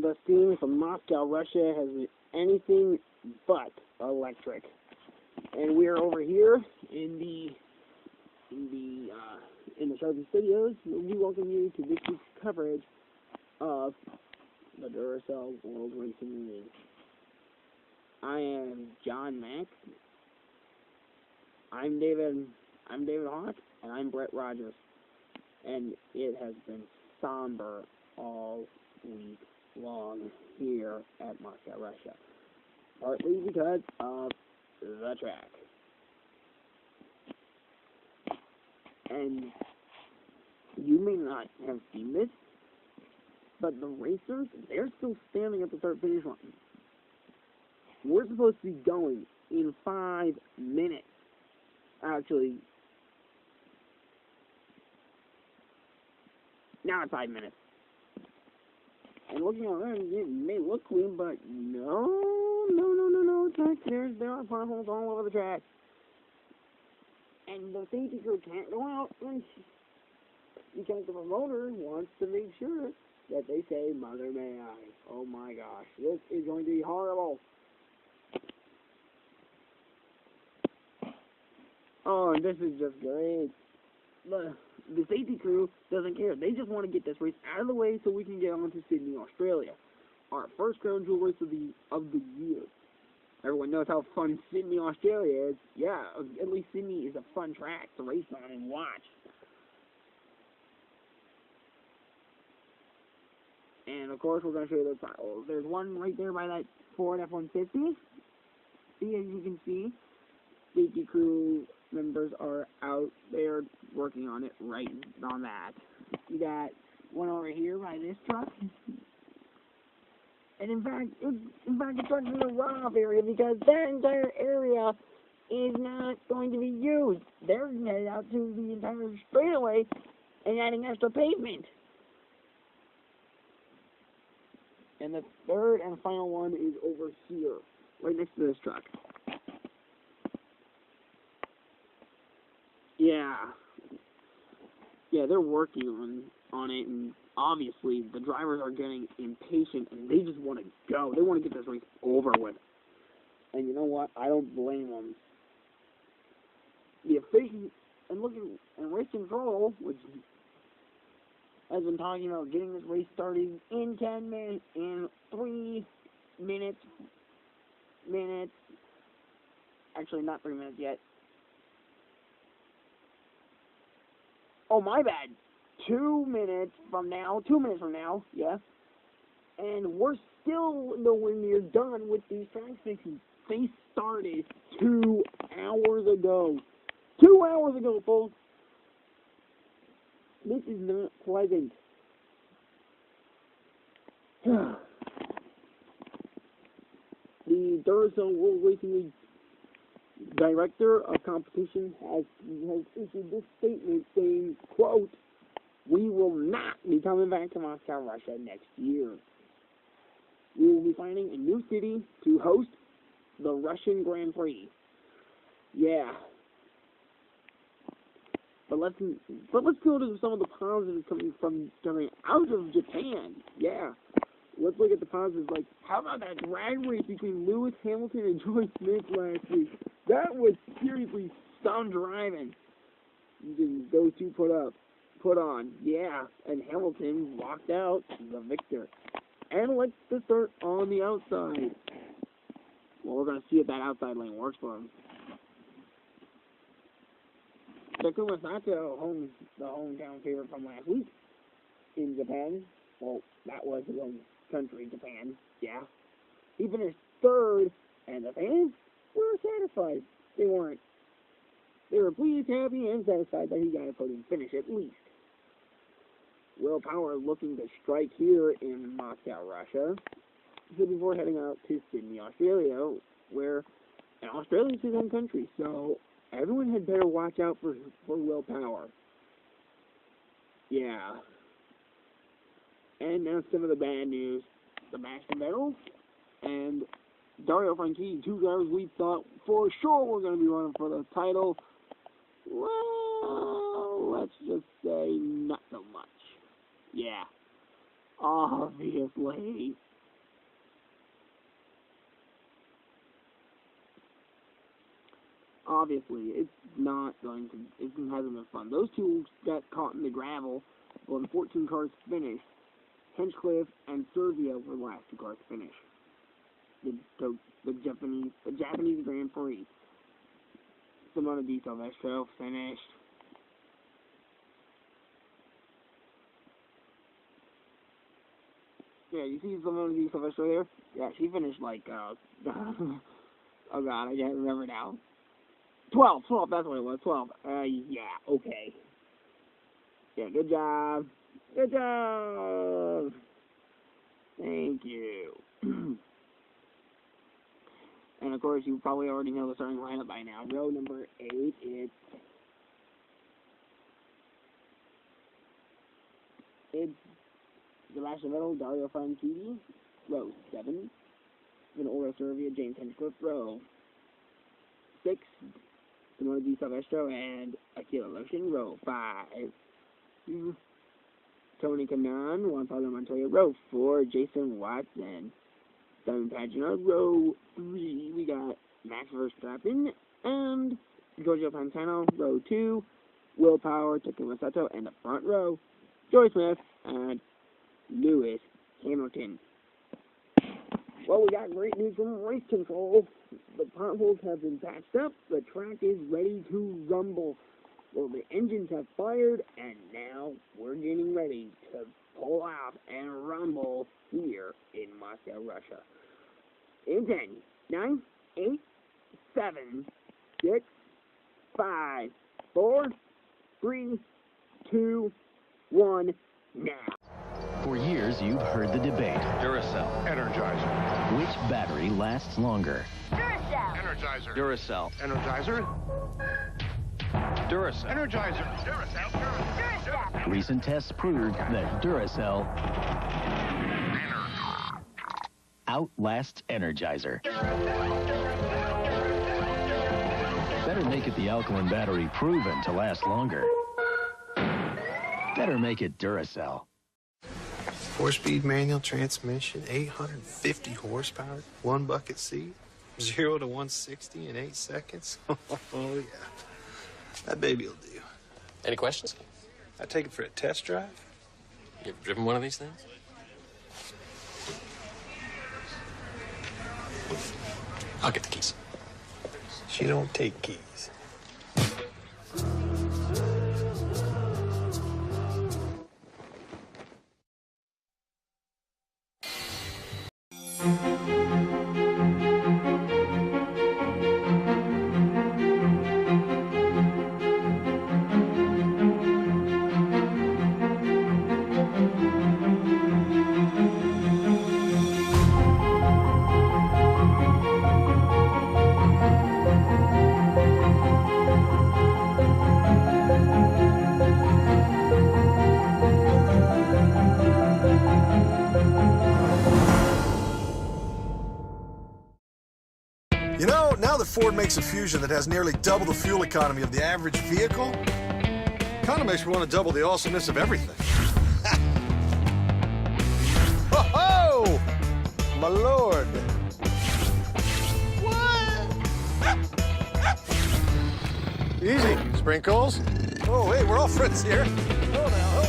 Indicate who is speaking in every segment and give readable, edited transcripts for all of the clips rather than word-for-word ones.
Speaker 1: the scene from Moscow, Russia has been anything but electric. And we are over here in the Sharpie Studios. We welcome you to this week's coverage of the Duracell World Racing League. I am John Mack. I'm David Hawk, and I'm Brett Rogers. And it has been somber all week long here at Moscow, Russia. Partly because of the track. And you may not have seen this, but the racers, they're still standing at the start-finish line. We're supposed to be going in 5 minutes. Actually, now it's 5 minutes. And looking around, it may look clean, but no. There are potholes all over the track. And the safety crew can't go out because the promoter wants to make sure that they say, "Mother may I." Oh my gosh, this is going to be horrible. Oh, and this is just great. The safety crew doesn't care. They just want to get this race out of the way so we can get on to Sydney, Australia. Our first crown jewel race of the year. Everyone knows how fun Sydney, Australia is. Yeah, at least Sydney is a fun track to race on and watch. And of course, we're going to show you the titles. There's one right there by that Ford F-150. See, as you can see, safety crew members are out there working on it right on that. You got one over here by this truck. And in fact, the truck's in the runoff area because that entire area is not going to be used. They're headed out to the entire straightaway and adding extra pavement. And the third and final one is over here, right next to this truck. Yeah, they're working on it, and obviously the drivers are getting impatient, and they just want to go. They want to get this race over with. And you know what? I don't blame them. The officials and race control, which has been talking about getting this race started in 10 minutes, in 3 minutes. Actually, not 3 minutes yet. Oh, my bad. 2 minutes from now, yeah. And we're still nowhere near done with these track fixes. They started 2 hours ago. 2 hours ago, folks. This is not pleasant. The Duracell World Racing League Director of Competition has issued this statement saying, quote, "We will not be coming back to Moscow, Russia next year. We will be finding a new city to host the Russian Grand Prix." Yeah. But let's go to some of the positives coming out of Japan. Yeah. Let's look at the positives. Like, how about that drag race between Lewis Hamilton and Joy Smith last week? That was seriously some driving. Those two put on. Yeah. And Hamilton walked out the victor. And let's start on the outside. Well, we're going to see if that outside lane works for him. Takuma Sato, the hometown favorite from last week in Japan. Well, that was his own country, Japan. Yeah. He finished third, and the fans were satisfied. They weren't. They were pleased, happy, and satisfied that he got a podium finish at least. Will Power looking to strike here in Moscow, Russia, so before heading out to Sydney, Australia, where Australia is his own country, so everyone had better watch out for Will Power. Yeah. And now some of the bad news. The Master Medals and Dario Franchitti, 2 drivers we thought for sure were going to be running for the title. Well, let's just say not so much. Yeah. Obviously. obviously, it's not going to, it hasn't been fun. Those two got caught in the gravel when 14 cars finished. Hinchcliffe and Servia were the last two cars to finish. The Japanese Grand Prix. Simona Di Silvestro finished. Yeah, you see Simona Di Silvestro there? Yeah, she finished like, oh god, I can't remember now. 12, that's what it was, 12. Yeah, okay. Yeah, good job. Good job! Thank you. And of course, you probably already know the starting lineup by now. Row number 8, it's Sebastian Vettel, Dario Franchitti. Row 7, Orla Servia, James Hinchcliffe. Row 6, Simona Di Silvestro and Akila Loshin. Row 5, Tony Kanaan, Juan Pablo Montoya. Row 4, Jason Watson. Simon Pagenaud. Row 3, we got Max Verstappen and Giorgio Pantano. Row 2, Will Power, Takuma Sato. And the front row, Joey Smith and Lewis Hamilton. Well, we got great news from race control. The potholes have been patched up. The track is ready to rumble. Well, the engines have fired, and now we're getting ready to pull out and rumble here in Moscow, Russia. In 10, 9, 8, 7, 6, 5, 4, 3, 2, 1, now.
Speaker 2: For years, you've heard the debate.
Speaker 3: Duracell. Energizer.
Speaker 2: Which battery lasts longer?
Speaker 4: Duracell.
Speaker 3: Energizer.
Speaker 2: Duracell.
Speaker 3: Energizer.
Speaker 2: Duracell.
Speaker 3: Energizer. Duracell.
Speaker 4: Duracell.
Speaker 2: Recent tests proved that Duracell outlasts Energizer. Better make it the alkaline battery proven to last longer. Better make it Duracell.
Speaker 5: 4-speed manual transmission, 850 horsepower, 1 bucket seat, 0 to 160 in 8 seconds. Oh, yeah. That baby will do.
Speaker 6: Any questions?
Speaker 5: I take it for a test drive.
Speaker 6: You ever driven one of these things? I'll get the keys.
Speaker 5: She don't take keys.
Speaker 7: You know, now that Ford makes a Fusion that has nearly double the fuel economy of the average vehicle, kind of makes me want to double the awesomeness of everything. Ho-ho! My lord. What? Easy, Sprinkles. Oh, hey, we're all friends here. Oh, now.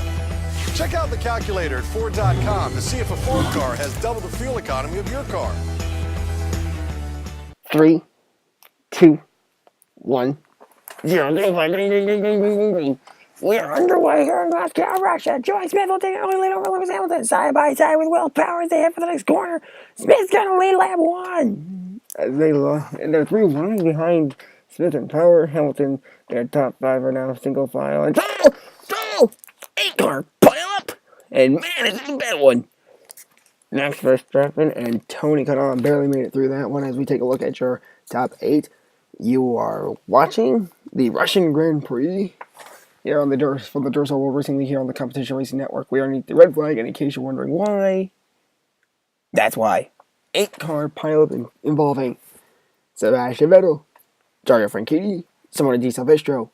Speaker 7: Check out the calculator at Ford.com to see if a Ford car has double the fuel economy of your car.
Speaker 1: 3, 2, 1, 0. We are underway here in Moscow, Russia. Joey Smith will take an early lead over Lewis Hamilton. Side by side with Will Power as they head for the next corner. Smith's going to lead lap 1. As they're 3 lines behind Smith and Power. Hamilton, their top 5 are now single file. And 8-car pile up. And man, it's a bad one. Max Verstappen and Tony Kanaan barely made it through that one. As we take a look at your top 8, you are watching the Russian Grand Prix here on the Duracell World Racing League here on the Competition Racing Network. We are underneath the red flag, and in case you're wondering why, that's why. 8-car pileup involving Sebastian Vettel, Dario Franchitti, Simona Di Silvestro,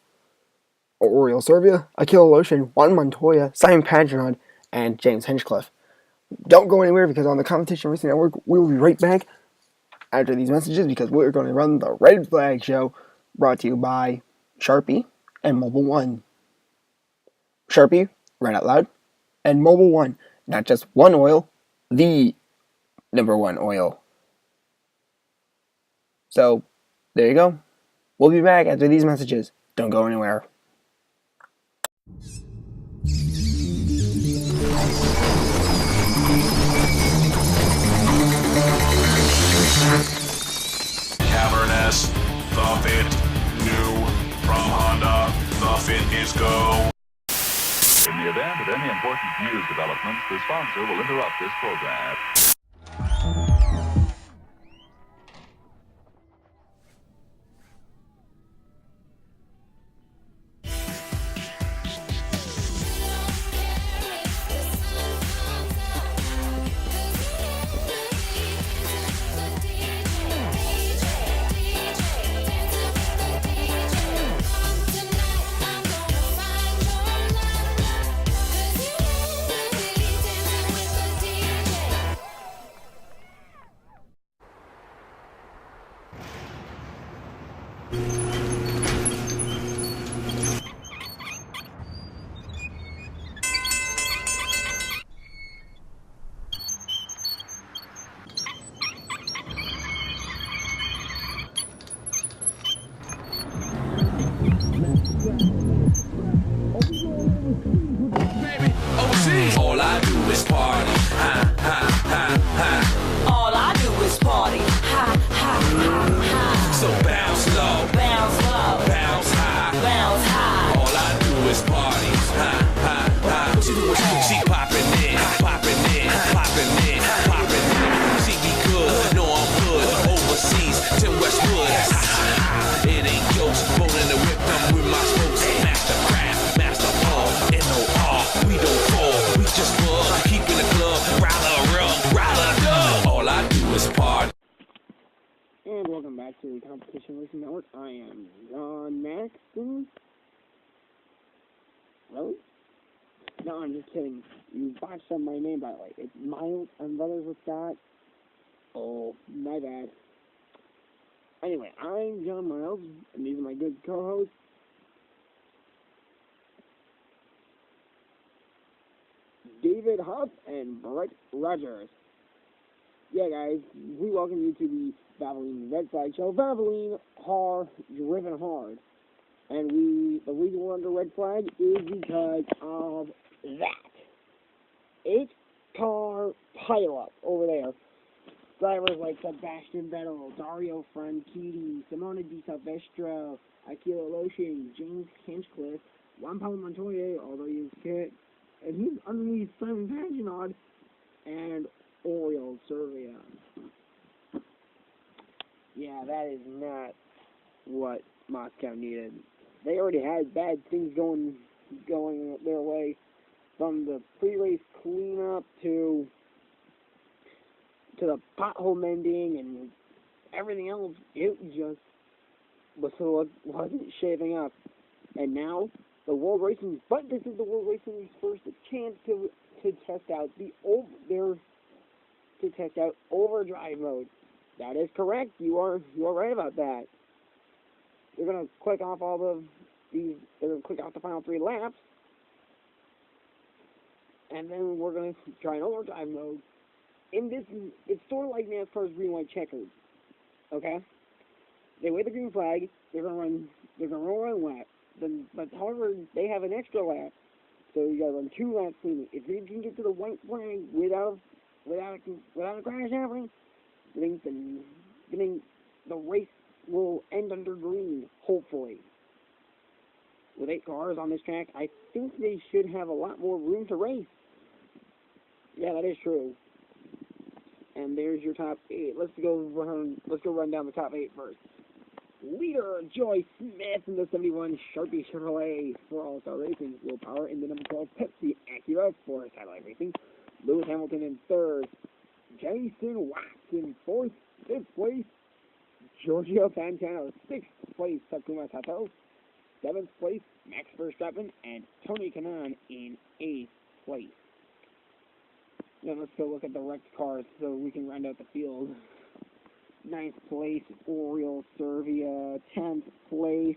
Speaker 1: Oriol Servia, Akila Loshin, Juan Montoya, Simon Pagenaud, and James Hinchcliffe. Don't go anywhere, because on the Competition Racing Network, we will be right back after these messages, because we're going to run the Red Flag Show brought to you by Sharpie and Mobile One. Sharpie, read out loud, and Mobile One, not just one oil, the #1 oil. So, there you go. We'll be back after these messages. Don't go anywhere.
Speaker 3: Cavernous, the Fit, new from Honda, the Fit is go.
Speaker 8: In the event of any important news developments, the sponsor will interrupt this program.
Speaker 9: All I do is party, ha, ha, ha, ha. All I do is party, ha, ha, ha, ha. So bounce low, bounce low, bounce high, bounce high. All I do is party, ha, ha, ha. She poppin' in, poppin' in, poppin' in, poppin' in. She be good, know I'm good, overseas, to Westwood. Ha, ha, ha. It ain't jokes, bone in the whip, I'm with my spokes. Master craft, master ball, N-O-R, we don't fall, we just bug, keeping the club, all I do is party.
Speaker 1: And welcome back to the Competition Racing Network. I am John Maxton. Really? No, I'm just kidding. You botched up my name, by the way. It's Miles. I'm brothers with Scott. Oh, my bad. Anyway, I'm John Miles, and these are my good co-hosts. David Huff and Brett Rogers. Yeah, guys, we welcome you to the Valvoline Red Flag Show. Valvoline, hard, driven hard. And the reason we're under red flag is because of that. 8-car pileup over there. Drivers like Sebastian Vettel, Dario Franchitti, Simona Di Silvestro, Akira Loshing, James Hinchcliffe, Juan Pablo Montoya, although he's hit, and he's underneath Simon Pagenaud, and Oriol Servia. Yeah, that is not what Moscow needed. They already had bad things going their way, from the pre-race cleanup to the pothole mending and everything else. It just wasn't shaping up. And now the World Racing, but this is the World Racing's first chance to test out overdrive mode. That is correct. You are right about that. They're gonna click off they're gonna click off the final 3 laps, and then we're gonna try an overdrive mode. It's sort of like NASCAR's green white checkers. Okay? They wave the green flag. They're gonna run one lap. But however, they have an extra lap, so you gotta run 2 laps cleanly. If you can get to the white flag without a crash happening, then the race will end under green, hopefully. With 8 cars on this track, I think they should have a lot more room to race. Yeah, that is true. And there's your top 8. Let's go run down the top 8 first. Leader Joy Smith in the 71 Sharpie Chevrolet for All-Star Racing. Will Power in the number 12 Pepsi Acura for Satellite Racing. Lewis Hamilton in 3rd. Jason Wax in 4th. 5th place. Giorgio Fantano, 6th place. Takuma Sato. 7th place. Max Verstappen. And Tony Kanaan in 8th place. Now let's go look at the wrecked cars so we can round out the field. 9th place, Oriole Servia. 10th place,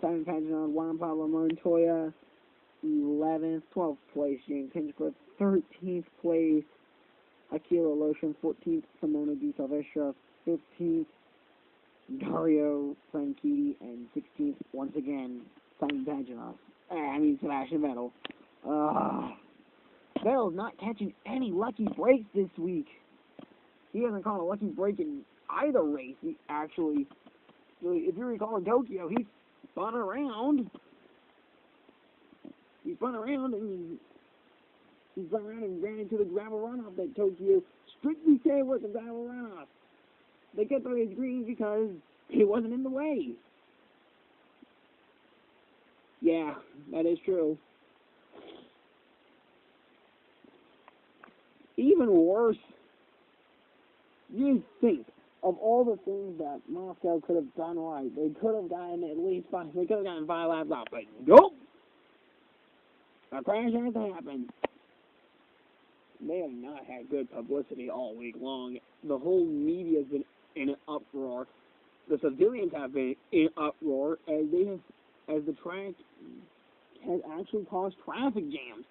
Speaker 1: Simon Pageant, Juan Pablo Montoya. 11th, 12th place, James Hinchcliffe. 13th place, Aquila Lotion. 14th, Simona Di Silvestre. 15th, Dario Franchitti. And 16th, once again, Simon Pageant. Sebastian Vettel. Vettel's not catching any lucky breaks this week. He hasn't caught a lucky break in either race. He actually, if you recall in Tokyo, he spun around. He spun around and ran into the gravel runoff at Tokyo. Strictly stay with the gravel runoff. They kept on his greens because he wasn't in the way. Yeah, that is true. Even worse, you think of all the things that Moscow could have done right. They could have gotten at least 5. They could have gotten 5 laps off, but nope. A crash has to happen. They have not had good publicity all week long. The whole media has been in an uproar. The civilians have been in uproar as the track has actually caused traffic jams.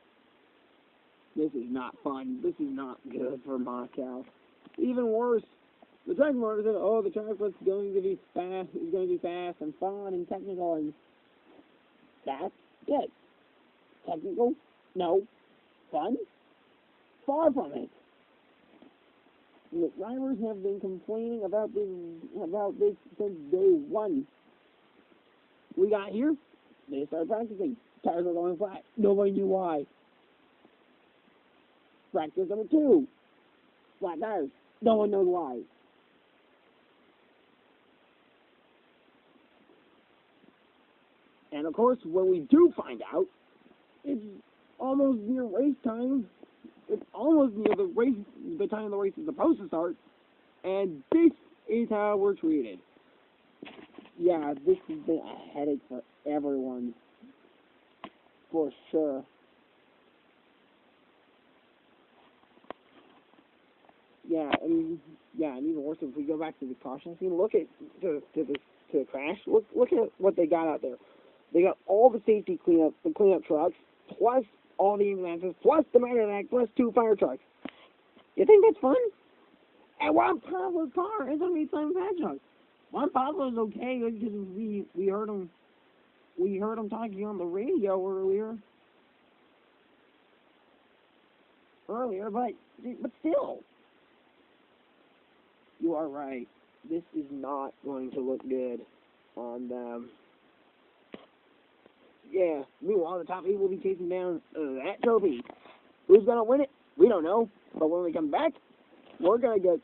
Speaker 1: This is not fun. This is not good for Moscow. Even worse, the track monitor said, "Oh, the track was going to be fast. It's going to be fast and fun and technical, and that's it. Technical? No. Fun? Far from it." The drivers have been complaining about this since day one. We got here. They started practicing. Tires were going flat. Nobody knew why. Practice number 2. Flat tires. No one knows why. And of course, when we do find out, it's almost near race time. It's almost near the time the race is supposed to start. And this is how we're treated. Yeah, this has been a headache for everyone. For sure. And even worse, if we go back to the caution scene, look at to the crash. Look at what they got out there. They got all the safety cleanup trucks, plus all the ambulances, plus the medevac, plus 2 fire trucks. You think that's fun? And Juan Pablo's car is gonna be Simon Pageant. Juan Pablo's okay because we heard him talking on the radio earlier, but still. You are right. This is not going to look good on them. Yeah, meanwhile, the top 8 will be chasing down that trophy. Who's going to win it? We don't know. But when we come back, we're going to get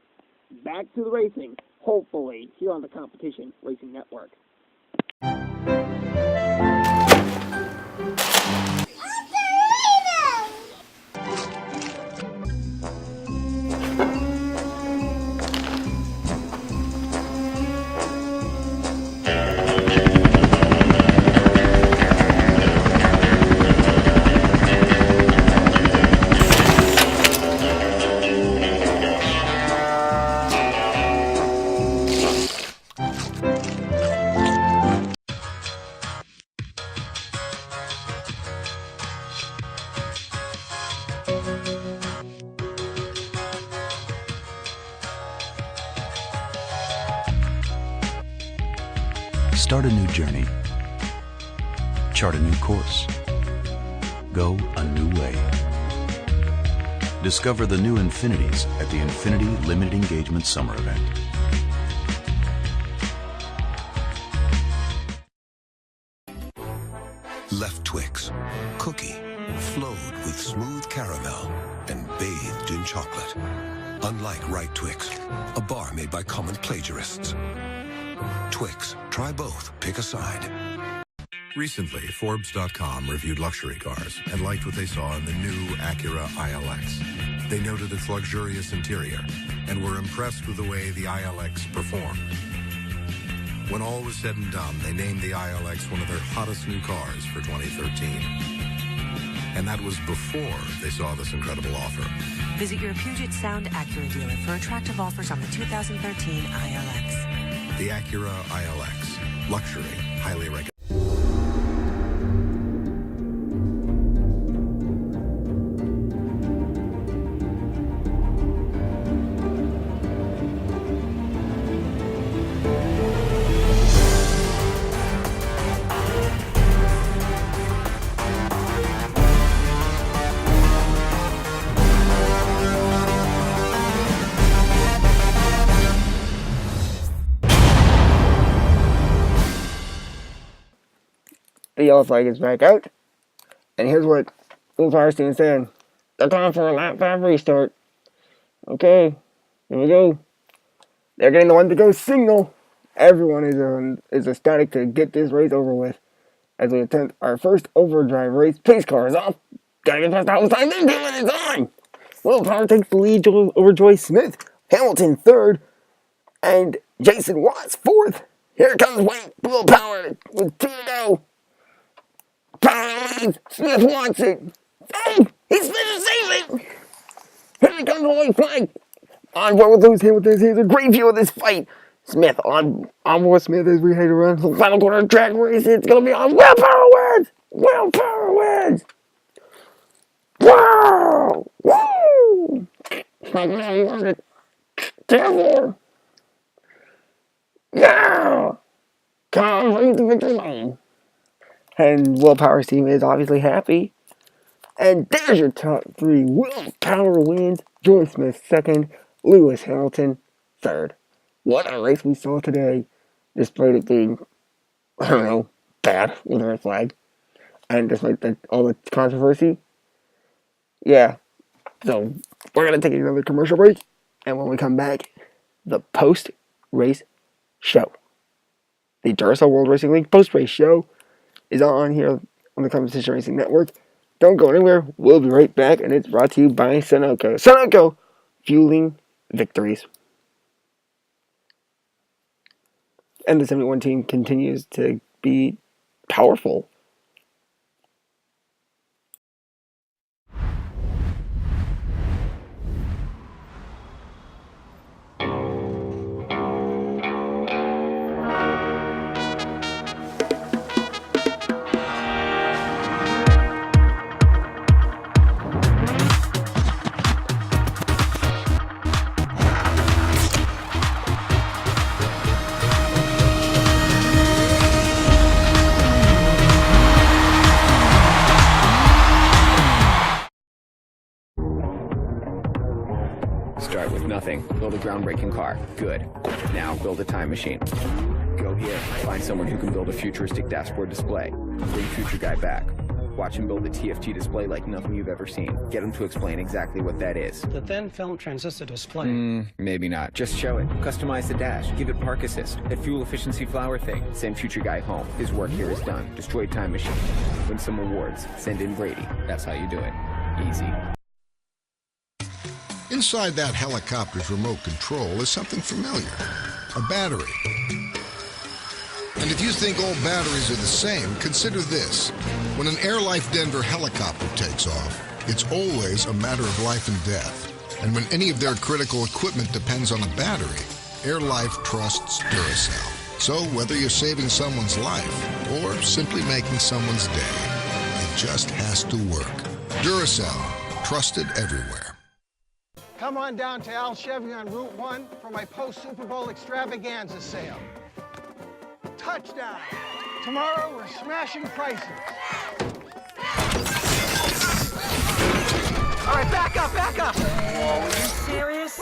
Speaker 1: back to the racing, hopefully, here on the Competition Racing Network.
Speaker 10: Start a new journey. Chart a new course. Go a new way. Discover the new Infinities at the Infinity Limited Engagement Summer Event.
Speaker 11: Left Twix, cookie, flowed with smooth caramel and bathed in chocolate. Unlike Right Twix, a bar made by common plagiarists. Twix, try both, pick a side.
Speaker 12: Recently, Forbes.com reviewed luxury cars and liked what they saw in the new Acura ILX. They noted its luxurious interior and were impressed with the way the ILX performed. When all was said and done, they named the ILX one of their hottest new cars for 2013. And that was before they saw this incredible offer.
Speaker 13: Visit your Puget Sound Acura dealer for attractive offers on the 2013 ILX.
Speaker 12: The Acura ILX. Luxury, highly regulated.
Speaker 1: The yellow flag is back out. And here's what Will Power's team is saying. They're time for a lap 5 restart. Okay, here we go. They're getting the one to go signal. Everyone is ecstatic to get this race over with. As we attempt our first overdrive race. Pace car is off. Gotta get past all the time. They're doing it on. Will Power takes the lead over Joy Smith. Hamilton third. And Jason Watts fourth. Here comes Will Power with 2 to go. Power leads. Smith wants it. Hey, he's finishing it. Here he comes the white flag. On board with Lewis Hamilton. Here's a great view of this fight. Smith on board Smith as we head around to the final corner of track race. It's going to be on. Will Power wins. Will Power wins. Wow. Woo. Therefore. Yeah. Come bring the victory lane. And Will Power's team is obviously happy. And there's your top 3. Will Power wins. Joy Smith second. Lewis Hamilton third. What a race we saw today. Despite it being, I don't know, bad with a red flag. And despite all the controversy. Yeah. So, we're going to take another commercial break. And when we come back, the post-race show. The Duracell World Racing League post-race show is on here on the Competition Racing Network. Don't go anywhere. We'll be right back, and it's brought to you by Sunoco. Sunoco, fueling victories. And the 71 team continues to be powerful.
Speaker 14: Start with nothing. Build a groundbreaking car. Good. Now build a time machine. Go here. Find someone who can build a futuristic dashboard display. Bring Future Guy back. Watch him build a TFT display like nothing you've ever seen. Get him to explain exactly what that is.
Speaker 15: The thin film transistor display.
Speaker 14: Maybe not. Just show it. Customize the dash. Give it park assist. That fuel efficiency flower thing. Send Future Guy home. His work here is done. Destroy time machine. Win some awards. Send in Brady. That's how you do it. Easy.
Speaker 16: Inside that helicopter's remote control is something familiar. A battery. And if you think all batteries are the same, consider this. When an AirLife Denver helicopter takes off, it's always a matter of life and death. And when any of their critical equipment depends on a battery, AirLife trusts Duracell. So whether you're saving someone's life or simply making someone's day, it just has to work. Duracell, trusted everywhere.
Speaker 15: Come on down to Al Chevy on Route 1 for my post-Super Bowl extravaganza sale. Touchdown! Tomorrow we're smashing prices. All right, back up, back up! Whoa, are you serious?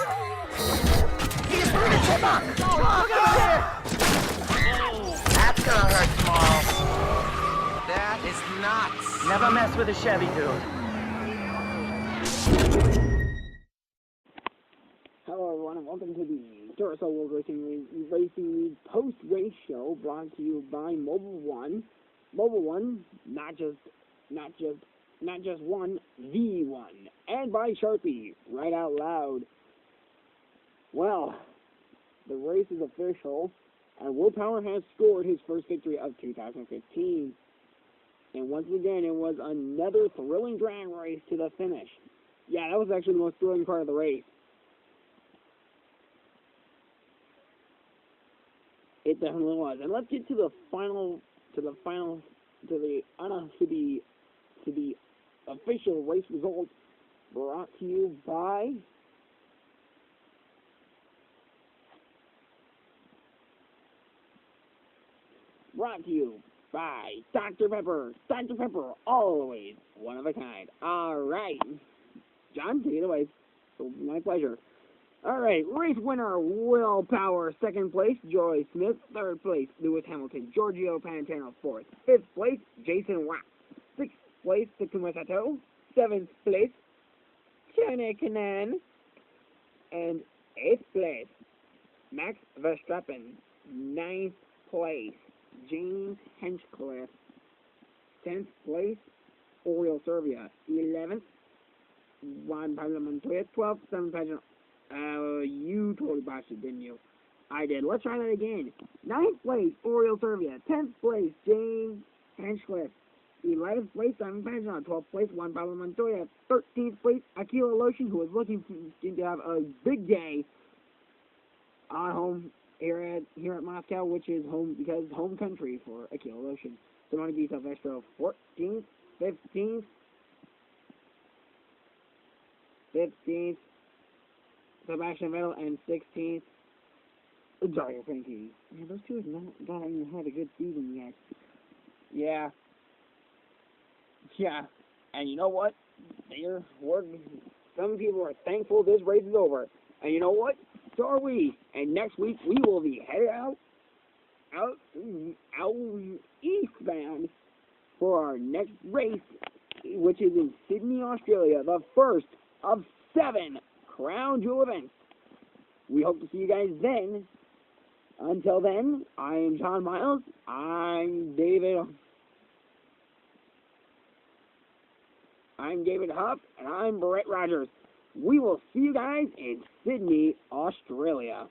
Speaker 15: He's bringing him up! Look at it! That's gonna hurt tomorrow. That is nuts. Never mess with a Chevy, dude.
Speaker 1: Hello everyone and welcome to the Duracell World Racing League post-race show brought to you by Mobile One. Mobile One, not just one, the one. And by Sharpie, right out loud. Well, the race is official, and Will Power has scored his first victory of 2015. And once again, it was another thrilling drag race to the finish. Yeah, that was actually the most thrilling part of the race. It definitely was. And let's get to the official race results, brought to you by Dr. Pepper. Dr. Pepper, always one of a kind. All right. John, take it away. My pleasure. All right, race winner, Will Power. Second place, Joy Smith. Third place, Lewis Hamilton. Giorgio Pantano, fourth. Fifth place, Jason Wax. Sixth place, Takuma Sato. Seventh place, China Kanan. And eighth place, Max Verstappen. Ninth place, James Hinchcliffe. 10th place, Oriol Servia. 11th, Juan Pablo Montoya. 12th, 7th, you totally botched it, didn't you? I did. Let's try that again. 9th place, Oriol Servia. 10th place, James Hinchcliffe. 11th place, Simon Pageant. 12th place, Juan Pablo Montoya. 13th place, Akila Loshin, who was looking to have a big day on home here at Moscow, which is home country for Akila Loshin. Simone Di Silvestro, 14th, 15th, Sebastian Vettel, and 16th, Dario Franchitti. Man, those two have not even had a good season yet. Yeah. And you know what? Some people are thankful this race is over. And you know what? So are we. And next week we will be headed out eastbound for our next race, which is in Sydney, Australia, the first of 7 Crown Jewel events. We hope to see you guys then. Until then, I am John Miles. I'm David Huff, and I'm Brett Rogers. We will see you guys in Sydney, Australia.